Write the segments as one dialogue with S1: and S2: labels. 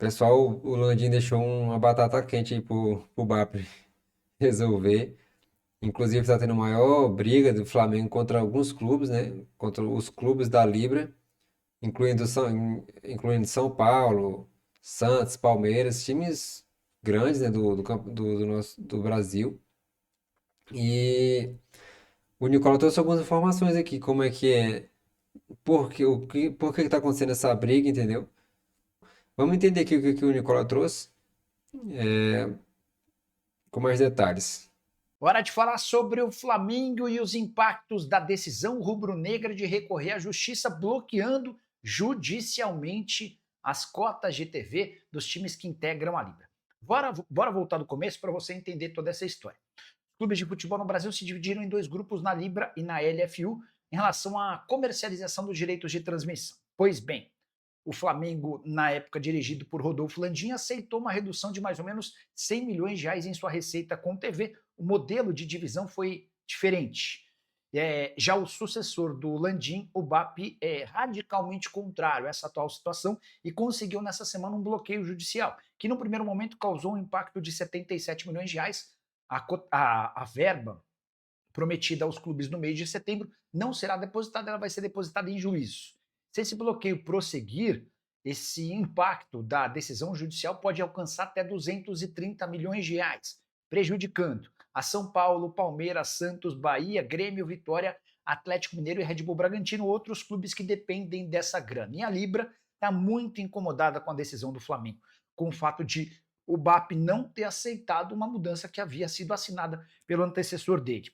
S1: Pessoal, o Landim deixou uma batata quente aí pro BAP resolver. Inclusive, está tendo maior briga do Flamengo contra alguns clubes, né? Contra os clubes da Libra, incluindo São Paulo, Santos, Palmeiras, times grandes, né? Do Brasil. E o Nicola trouxe algumas informações aqui, como é que é, por que está acontecendo essa briga, entendeu? Vamos entender aqui o que o Nicola trouxe, com mais detalhes.
S2: Hora de falar sobre o Flamengo e os impactos da decisão rubro-negra de recorrer à justiça bloqueando judicialmente as cotas de TV dos times que integram a Libra. Bora voltar do começo para você entender toda essa história. Os clubes de futebol no Brasil se dividiram em dois grupos na Libra e na LFU em relação à comercialização dos direitos de transmissão. Pois bem, o Flamengo, na época dirigido por Rodolfo Landim, aceitou uma redução de mais ou menos 100 milhões de reais em sua receita com TV. O modelo de divisão foi diferente. Já o sucessor do Landim, o BAP, é radicalmente contrário a essa atual situação e conseguiu nessa semana um bloqueio judicial, que no primeiro momento causou um impacto de 77 milhões de reais. A verba prometida aos clubes no mês de setembro não será depositada, ela vai ser depositada em juízo. Se esse bloqueio prosseguir, esse impacto da decisão judicial pode alcançar até 230 milhões de reais, prejudicando a São Paulo, Palmeiras, Santos, Bahia, Grêmio, Vitória, Atlético Mineiro e Red Bull Bragantino, outros clubes que dependem dessa grana. E a Libra está muito incomodada com a decisão do Flamengo, com o fato de o BAP não ter aceitado uma mudança que havia sido assinada pelo antecessor dele.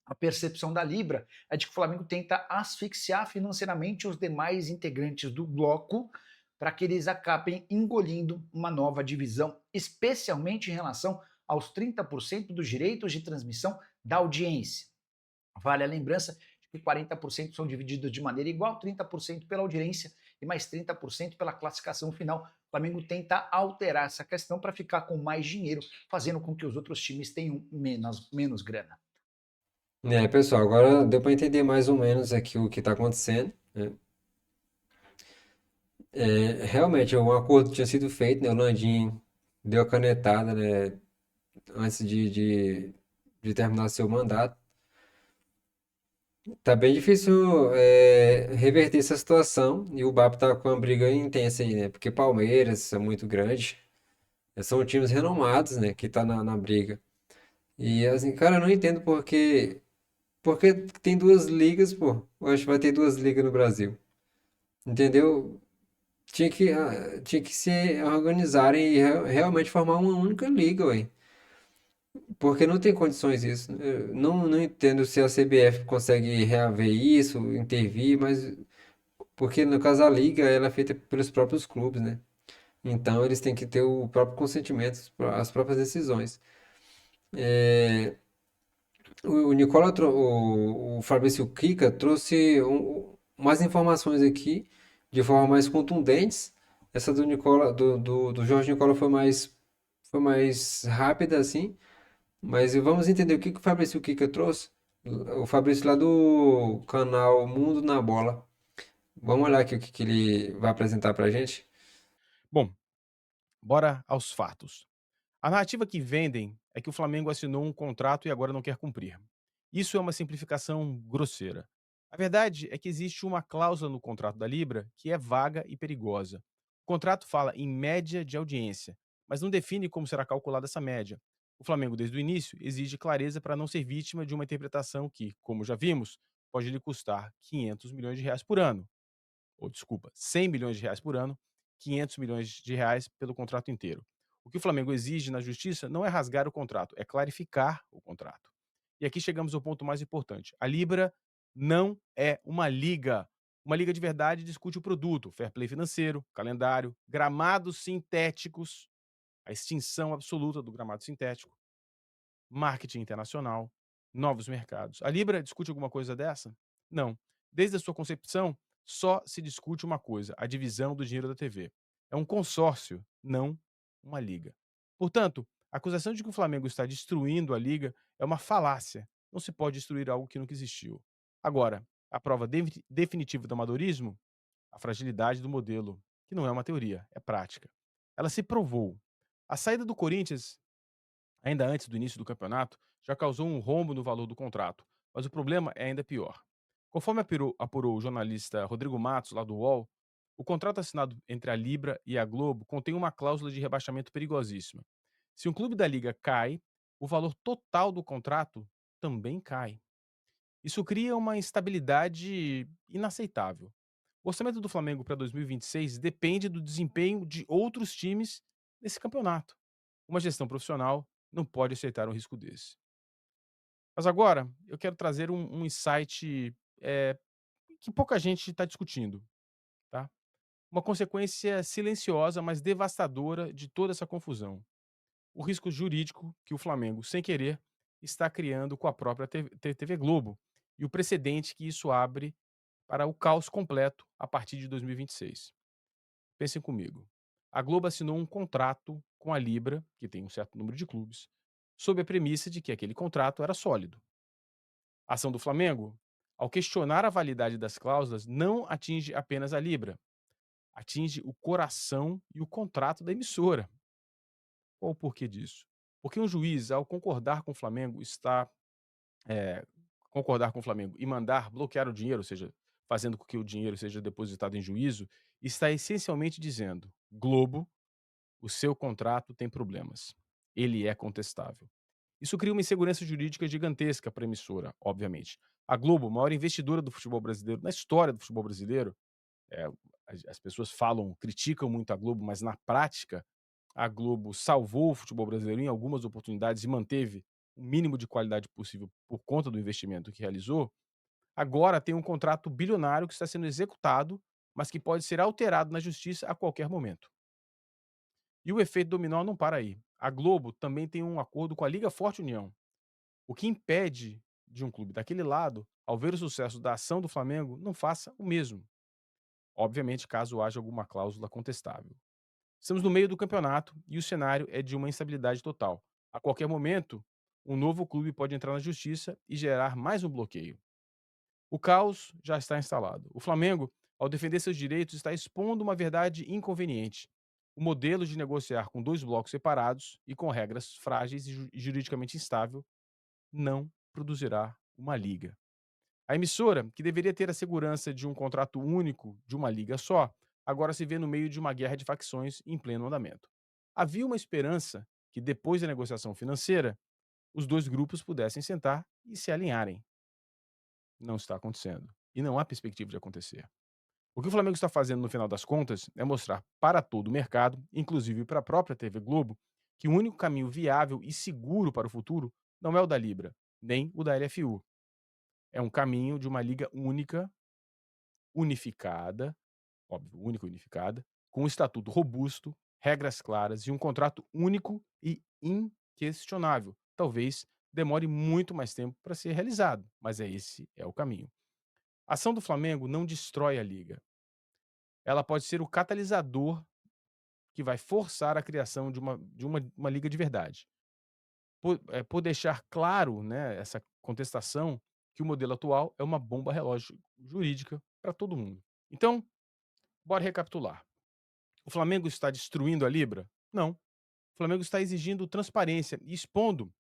S2: A percepção da Libra é de que o Flamengo tenta asfixiar financeiramente os demais integrantes do bloco para que eles acabem engolindo uma nova divisão, especialmente em relação aos 30% dos direitos de transmissão da audiência. Vale a lembrança de que 40% são divididos de maneira igual, 30% pela audiência e mais 30% pela classificação final. O Flamengo tenta alterar essa questão para ficar com mais dinheiro, fazendo com que os outros times tenham menos grana.
S1: Pessoal, agora deu para entender mais ou menos aqui o que está acontecendo, né? Realmente, um acordo tinha sido feito, né? O Landim deu a canetada, né? Antes de terminar seu mandato. Tá bem difícil reverter essa situação e o BAP tá com uma briga intensa aí, né? Porque Palmeiras é muito grande, são times renomados, né? Que tá na briga. E assim, cara, eu não entendo porque tem duas ligas, pô. Eu acho que vai ter duas ligas no Brasil. Entendeu? Tinha que se organizarem e realmente formar uma única liga, ué. Porque não tem condições isso. Eu não entendo se a CBF consegue reaver isso, intervir, mas porque no caso a liga ela é feita pelos próprios clubes, né? Então eles têm que ter o próprio consentimento, as próprias decisões. É, o Fabrício Kika trouxe umas informações aqui de forma mais contundentes. Essa do Nicola, do Jorge Nicola foi mais rápida assim. Mas vamos entender o que que o Fabrício Kika trouxe. O Fabrício lá do canal Mundo na Bola. Vamos olhar aqui o que que ele vai apresentar pra gente.
S3: Bom, bora aos fatos. A narrativa que vendem é que o Flamengo assinou um contrato e agora não quer cumprir. Isso é uma simplificação grosseira. A verdade é que existe uma cláusula no contrato da Libra que é vaga e perigosa. O contrato fala em média de audiência, mas não define como será calculada essa média. O Flamengo, desde o início, exige clareza para não ser vítima de uma interpretação que, como já vimos, pode lhe custar 500 milhões de reais por ano, ou desculpa, 100 milhões de reais por ano, 500 milhões de reais pelo contrato inteiro. O que o Flamengo exige na justiça não é rasgar o contrato, é clarificar o contrato. E aqui chegamos ao ponto mais importante. A Libra não é uma liga. Uma liga de verdade discute o produto, fair play financeiro, calendário, gramados sintéticos, a extinção absoluta do gramado sintético, marketing internacional, novos mercados. A Libra discute alguma coisa dessa? Não. Desde a sua concepção, só se discute uma coisa: a divisão do dinheiro da TV. É um consórcio, não uma liga. Portanto, a acusação de que o Flamengo está destruindo a liga é uma falácia. Não se pode destruir algo que nunca existiu. Agora, a prova definitiva do amadorismo? A fragilidade do modelo, que não é uma teoria, é prática. ela se provou. A saída do Corinthians, ainda antes do início do campeonato, já causou um rombo no valor do contrato, mas o problema é ainda pior. Conforme apurou o jornalista Rodrigo Matos, lá do UOL, o contrato assinado entre a Libra e a Globo contém uma cláusula de rebaixamento perigosíssima. Se um clube da liga cai, o valor total do contrato também cai. Isso cria uma instabilidade inaceitável. O orçamento do Flamengo para 2026 depende do desempenho de outros times nesse campeonato. Uma gestão profissional não pode aceitar um risco desse. Mas agora eu quero trazer um insight que pouca gente está discutindo, tá? Uma consequência silenciosa, mas devastadora de toda essa confusão. O risco jurídico que o Flamengo, sem querer, está criando com a própria TV Globo e o precedente que isso abre para o caos completo a partir de 2026. Pensem comigo. A Globo assinou um contrato com a Libra, que tem um certo número de clubes, sob a premissa de que aquele contrato era sólido. A ação do Flamengo, ao questionar a validade das cláusulas, não atinge apenas a Libra, atinge o coração e o contrato da emissora. Qual o porquê disso? Porque um juiz, ao concordar com o Flamengo, eh, concordar com o Flamengo e mandar bloquear o dinheiro, ou seja, fazendo com que o dinheiro seja depositado em juízo, está essencialmente dizendo: Globo, o seu contrato tem problemas. Ele é contestável. Isso cria uma insegurança jurídica gigantesca para a emissora, obviamente. A Globo, maior investidora do futebol brasileiro, na história do futebol brasileiro, eh, as pessoas falam, criticam muito a Globo, mas na prática, a Globo salvou o futebol brasileiro em algumas oportunidades e manteve o mínimo de qualidade possível por conta do investimento que realizou. Agora tem um contrato bilionário que está sendo executado, mas que pode ser alterado na justiça a qualquer momento. E o efeito dominó não para aí. A Globo também tem um acordo com a Liga Forte União, o que impede de um clube daquele lado, ao ver o sucesso da ação do Flamengo, não faça o mesmo. Obviamente, caso haja alguma cláusula contestável. Estamos no meio do campeonato e o cenário é de uma instabilidade total. A qualquer momento, um novo clube pode entrar na justiça e gerar mais um bloqueio. O caos já está instalado. O Flamengo, ao defender seus direitos, está expondo uma verdade inconveniente. O modelo de negociar com dois blocos separados e com regras frágeis e juridicamente instável não produzirá uma liga. A emissora, que deveria ter a segurança de um contrato único de uma liga só, agora se vê no meio de uma guerra de facções em pleno andamento. Havia uma esperança que, depois da negociação financeira, os dois grupos pudessem sentar e se alinharem. Não está acontecendo. E não há perspectiva de acontecer. O que o Flamengo está fazendo, no final das contas, é mostrar para todo o mercado, inclusive para a própria TV Globo, que o único caminho viável e seguro para o futuro não é o da Libra, nem o da LFU. É um caminho de uma liga única, unificada, óbvio, única e unificada, com um estatuto robusto, regras claras e um contrato único e inquestionável. Talvez demore muito mais tempo para ser realizado, mas esse é o caminho. A ação do Flamengo não destrói a liga. Ela pode ser o catalisador que vai forçar a criação de uma liga de verdade. Por deixar claro, né, essa contestação, que o modelo atual é uma bomba relógio jurídica para todo mundo. Então, bora recapitular. O Flamengo está destruindo a Libra? Não. O Flamengo está exigindo transparência e expondo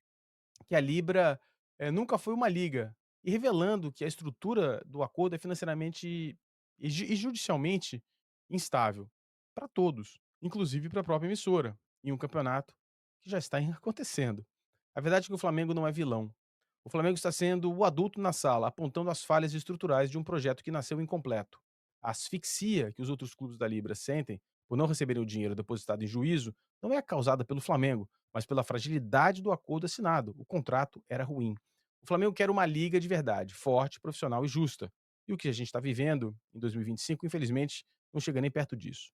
S3: que a Libra nunca foi uma liga e revelando que a estrutura do acordo é financeiramente e judicialmente instável para todos, inclusive para a própria emissora, em um campeonato que já está acontecendo. A verdade é que o Flamengo não é vilão. O Flamengo está sendo o adulto na sala, apontando as falhas estruturais de um projeto que nasceu incompleto. A asfixia que os outros clubes da Libra sentem por não receberem o dinheiro depositado em juízo não é causada pelo Flamengo, mas pela fragilidade do acordo assinado. O contrato era ruim. O Flamengo quer uma liga de verdade, forte, profissional e justa. E o que a gente está vivendo em 2025, infelizmente, não chega nem perto disso.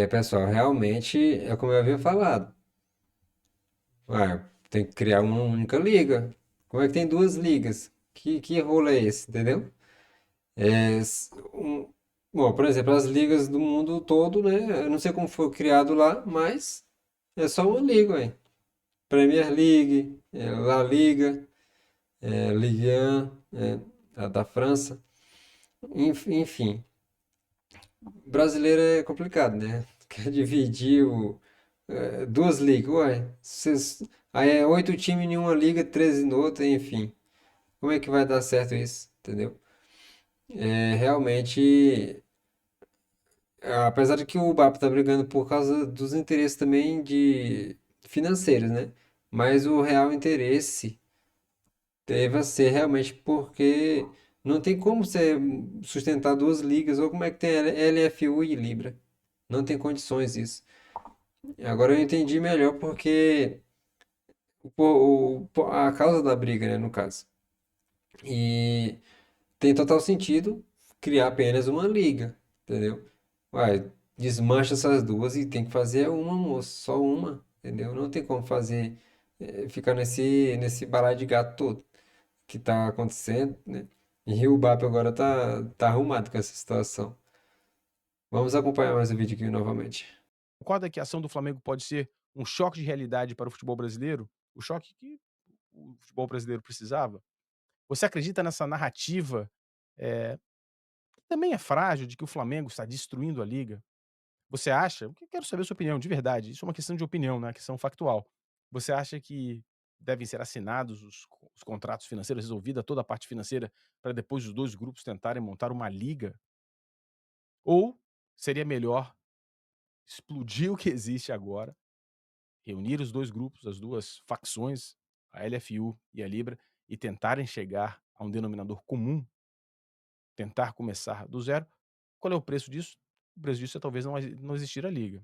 S1: Pessoal, realmente é como eu havia falado. Tem que criar uma única liga. Como é que tem duas ligas? Que rolo é esse, entendeu? Bom, por exemplo, as ligas do mundo todo, né? Eu não sei como foi criado lá, mas é só uma liga, ué. Premier League, La Liga, Ligue 1, a da França. Enfim, brasileiro é complicado, né? quer dividir duas ligas. Ué, aí é 8 times em uma liga, 13 em outra, enfim. Como é que vai dar certo isso? Entendeu? Realmente, apesar de que o BAP tá brigando por causa dos interesses também de financeiros, né? Mas o real interesse deve ser realmente porque não tem como você sustentar duas ligas, ou como é que tem LFU e Libra. Não tem condições isso. Agora eu entendi melhor porque a causa da briga, né, no caso. E tem total sentido criar apenas uma liga, entendeu? Vai, desmancha essas duas e tem que fazer uma, moço, só uma, entendeu? Não tem como fazer, ficar nesse balaio de gato todo que tá acontecendo, né? E o BAP agora tá arrumado com essa situação. Vamos acompanhar mais o vídeo aqui novamente.
S3: Concorda que a ação do Flamengo pode ser um choque de realidade para o futebol brasileiro? O choque que o futebol brasileiro precisava? Você acredita nessa narrativa, que também é frágil, de que o Flamengo está destruindo a liga? Você acha, eu quero saber a sua opinião, de verdade, isso é uma questão de opinião, não é questão factual. Você acha que devem ser assinados os contratos financeiros, resolvida toda a parte financeira, para depois os 2 grupos tentarem montar uma liga? Ou seria melhor explodir o que existe agora, reunir os 2 grupos, as 2 facções, a LFU e a Libra, e tentarem chegar a um denominador comum, tentar começar do zero? Qual é o preço disso? O preço disso é talvez não existir a liga.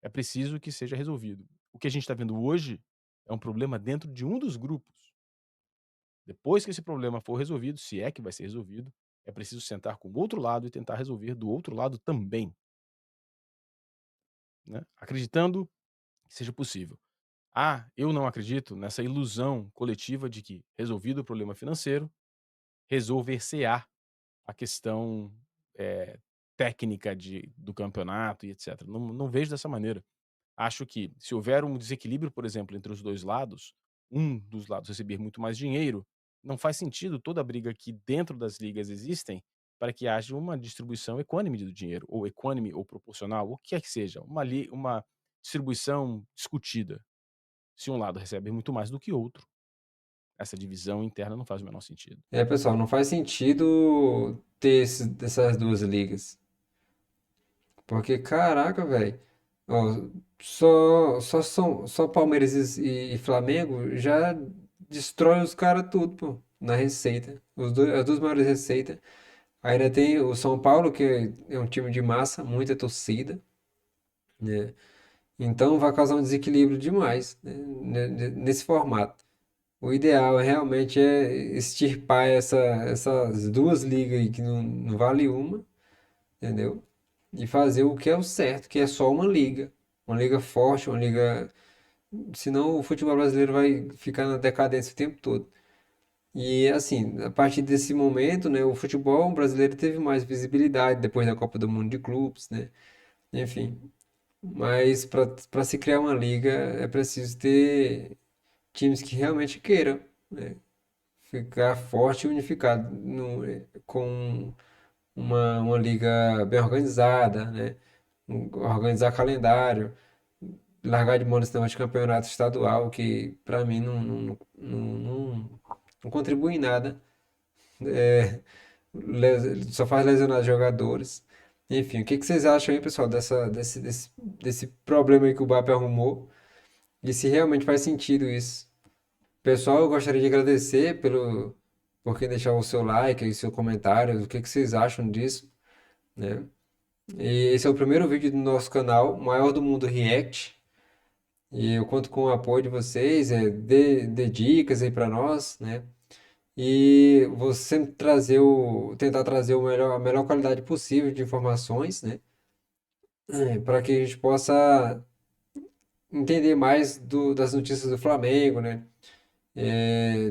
S3: É preciso que seja resolvido. O que a gente está vendo hoje é um problema dentro de um dos grupos. Depois que esse problema for resolvido, se é que vai ser resolvido, é preciso sentar com o outro lado e tentar resolver do outro lado também, né, acreditando que seja possível. Eu não acredito nessa ilusão coletiva de que, resolvido o problema financeiro, resolver-se-á a questão, eh, técnica do campeonato e etcétera. Não vejo dessa maneira. Acho que, se houver um desequilíbrio, por exemplo, entre os 2 lados, um dos lados receber muito mais dinheiro, não faz sentido toda a briga que dentro das ligas existem para que haja uma distribuição equânime do dinheiro, ou equânime ou proporcional, o que quer que seja, uma distribuição discutida. Se um lado recebe muito mais do que outro, essa divisão interna não faz o menor sentido.
S1: Pessoal, não faz sentido ter essas duas ligas. Porque, caraca, velho. Ó, só Palmeiras e Flamengo já destrói os caras tudo, pô, na receita. As duas maiores receitas. Ainda tem o São Paulo, que é um time de massa, muita torcida, né? Então vai causar um desequilíbrio demais, né, nesse formato. O ideal realmente é extirpar essas duas ligas aí que não vale uma, entendeu? E fazer o que é o certo, que é só uma liga. Uma liga forte, uma liga. Senão o futebol brasileiro vai ficar na decadência o tempo todo. E assim, a partir desse momento, né, o futebol brasileiro teve mais visibilidade depois da Copa do Mundo de Clubes, né? Enfim. Mas para se criar uma liga é preciso ter times que realmente queiram, né, ficar forte e unificado com uma liga bem organizada, né? Organizar calendário, largar de mão desse negócio de campeonato estadual, que para mim não contribui em nada, é, só faz lesionar jogadores. Enfim, o que que vocês acham aí, pessoal, desse problema aí que o BAP arrumou? E se realmente faz sentido isso? Pessoal, eu gostaria de agradecer por quem deixar o seu like e seu comentário, o que que vocês acham disso, né? E esse é o primeiro vídeo do nosso canal, Maior do Mundo React. E eu conto com o apoio de vocês, dê dicas aí para nós, né? E vou sempre tentar trazer a melhor qualidade possível de informações, né? Para que a gente possa entender mais das notícias do Flamengo, né?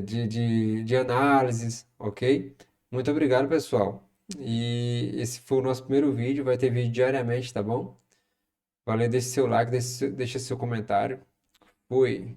S1: De análises, ok? Muito obrigado, pessoal. E esse foi o nosso primeiro vídeo, vai ter vídeo diariamente, tá bom? Valeu, deixe seu like, deixe seu comentário. Fui.